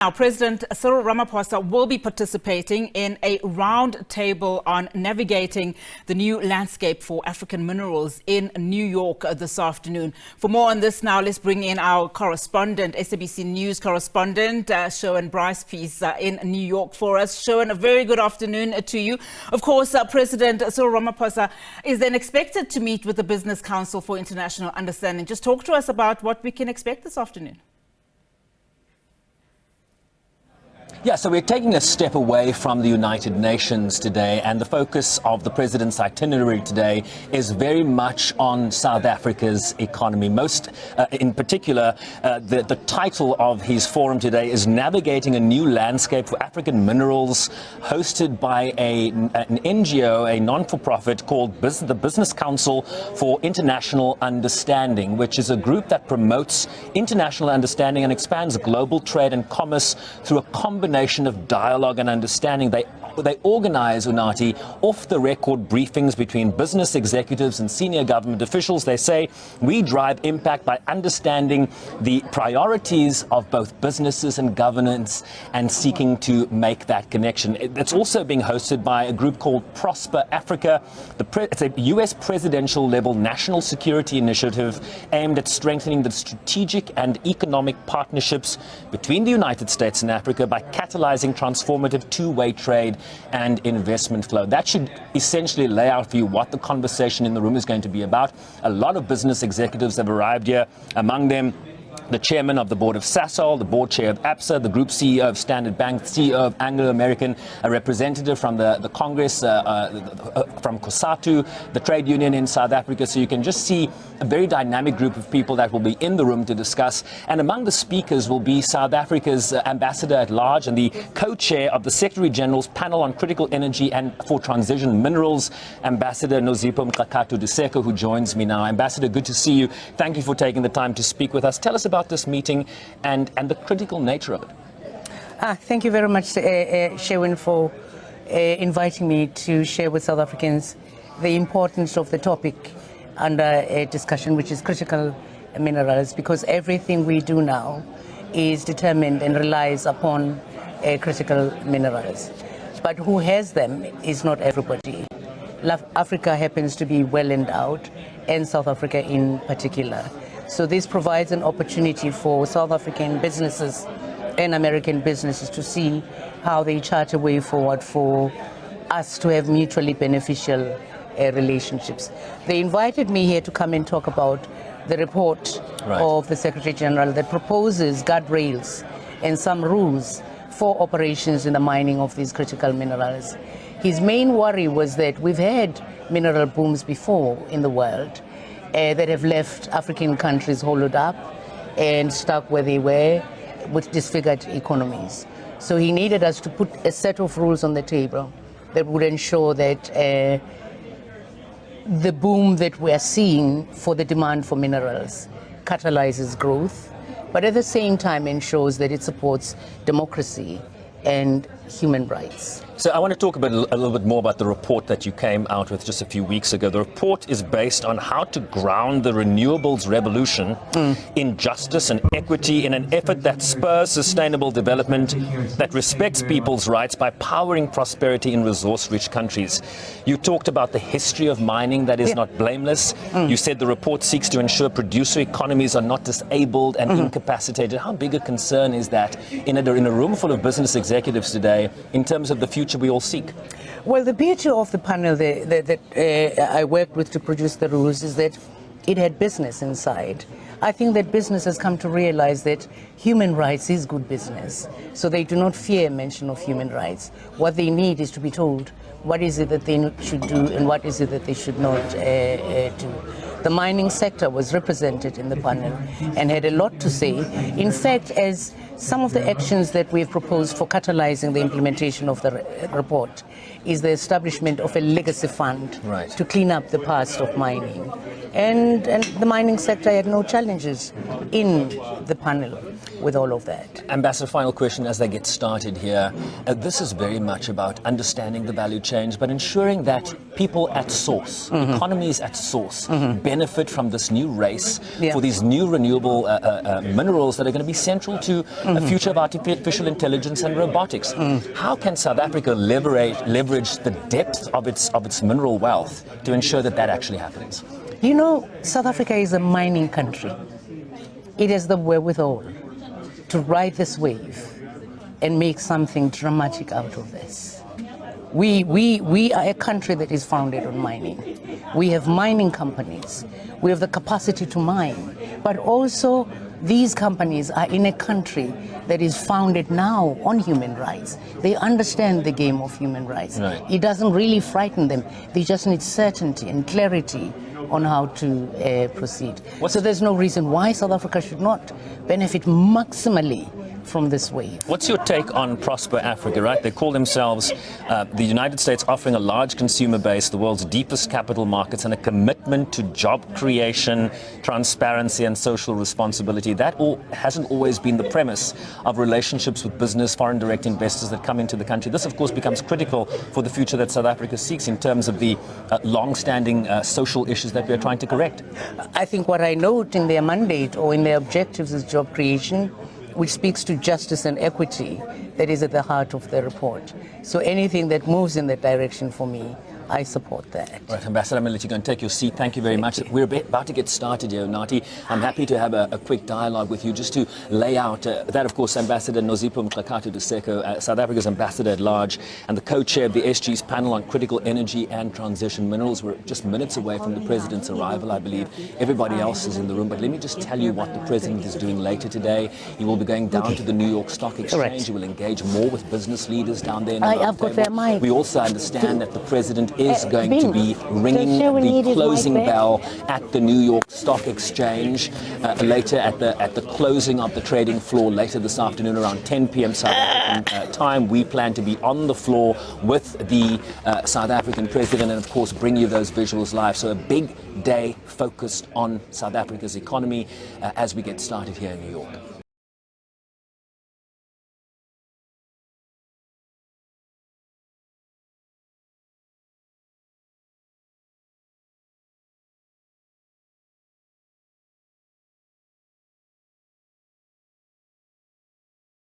Now, President Cyril Ramaphosa will be participating in a roundtable on navigating the new landscape for African minerals in New York this afternoon. For more on this now, let's bring in our correspondent, SABC News correspondent, Sherwin Bryce-Pease in New York for us. Sherwin, a very good afternoon to you. Of course, President Cyril Ramaphosa is then expected to meet with the Business Council for International Understanding. Just talk to us about what we can expect this afternoon. Yeah, so we're taking a step away from the United Nations today, and the focus of the President's itinerary today is very much on South Africa's economy. In particular, the title of his forum today is Navigating a New Landscape for African Minerals, hosted by an NGO, a non-for-profit called the Business Council for International Understanding, which is a group that promotes international understanding and expands global trade and commerce through a combination of dialogue and understanding. They organize, Unati, off-the-record briefings between business executives and senior government officials. They say, we drive impact by understanding the priorities of both businesses and governance and seeking to make that connection. It's also being hosted by a group called Prosper Africa. It's a U.S. presidential-level national security initiative aimed at strengthening the strategic and economic partnerships between the United States and Africa by catalyzing transformative two-way trade and investment flow. That should essentially lay out for you what the conversation in the room is going to be about. A lot of business executives have arrived here, among them the chairman of the board of Sasol, the board chair of APSA, the group CEO of Standard Bank, CEO of Anglo-American, a representative from the Congress, from COSATU, the trade union in South Africa. So you can just see a very dynamic group of people that will be in the room to discuss. And among the speakers will be South Africa's ambassador at large and the co-chair of the Secretary General's panel on critical energy and for transition minerals, Ambassador Nozipho Mxakatho-Diseko, who joins me now. Ambassador, good to see you. Thank you for taking the time to speak with us. Tell us about this meeting and the critical nature of it. Thank you very much, Sherwin, for inviting me to share with South Africans the importance of the topic under a discussion, which is critical minerals, because everything we do now is determined and relies upon critical minerals. But who has them is not everybody. Africa happens to be well endowed, and South Africa in particular. So this provides an opportunity for South African businesses and American businesses to see how they chart a way forward for us to have mutually beneficial relationships. They invited me here to come and talk about the report of the Secretary General that proposes guardrails and some rules for operations in the mining of these critical minerals. His main worry was that we've had mineral booms before in the world that have left African countries hollowed up and stuck where they were with disfigured economies. So he needed us to put a set of rules on the table that would ensure that the boom that we are seeing for the demand for minerals catalyzes growth, but at the same time ensures that it supports democracy and human rights. So I want to talk a little bit more about the report that you came out with just a few weeks ago. The report is based on how to ground the renewables revolution in justice and equity in an effort that spurs sustainable development, that respects people's rights by powering prosperity in resource-rich countries. You talked about the history of mining that is not blameless. You said the report seeks to ensure producer economies are not disabled and incapacitated. How big a concern is that in a room full of business executives today in terms of the future we all seek? Well, the beauty of the panel that I worked with to produce the rules is that it had business inside. I think that business has come to realize that human rights is good business, so they do not fear mention of human rights. What they need is to be told what is it that they should do and what is it that they should not do. The mining sector was represented in the panel and had a lot to say. In fact, as some of the actions that we've proposed for catalyzing the implementation of the report is the establishment of a legacy fund Right. to clean up the past of mining. And the mining sector had no challenges in the panel with all of that. Ambassador, final question as they get started here. This is very much about understanding the value chains, but ensuring that people at source, economies at source, benefit from this new race for these new renewable minerals that are going to be central to a future of artificial intelligence and robotics. How can South Africa leverage the depth of its mineral wealth to ensure that that actually happens? You know, South Africa is a mining country. It has the wherewithal to ride this wave and make something dramatic out of this. We are a country that is founded on mining. We have mining companies. We have the capacity to mine. But also, these companies are in a country that is founded now on human rights. They understand the game of human rights. Right. It doesn't really frighten them. They just need certainty and clarity on how to proceed. So there's no reason why South Africa should not benefit maximally from this wave. What's your take on Prosper Africa, right? They call themselves the United States offering a large consumer base, the world's deepest capital markets, and a commitment to job creation, transparency, and social responsibility. That all hasn't always been the premise of relationships with business, foreign direct investors that come into the country. This, of course, becomes critical for the future that South Africa seeks in terms of the long-standing social issues that we're trying to correct. I think what I note in their mandate or in their objectives is job creation, which speaks to justice and equity that is at the heart of the report. So anything that moves in that direction for me, I support that. Right, Ambassador, I'm going to let you go and take your seat. Thank you very much. We're about to get started here, Nati. I'm happy to have a quick dialogue with you just to lay out that, of course, Ambassador Nozipho Mxakatho Diseko, South Africa's ambassador at large, and the co-chair of the SG's panel on critical energy and transition minerals. We're just minutes away from the president's arrival, I believe. Everybody else is in the room, but let me just tell you what the president is doing later today. He will be going down to the New York Stock Exchange. Correct. He will engage more with business leaders down there. I've got their mic. We also understand that the president is going to be ringing the closing bell at the New York Stock Exchange later at the closing of the trading floor later this afternoon around 10 p.m. South African time. We plan to be on the floor with the South African president and, of course, bring you those visuals live. So a big day focused on South Africa's economy as we get started here in New York.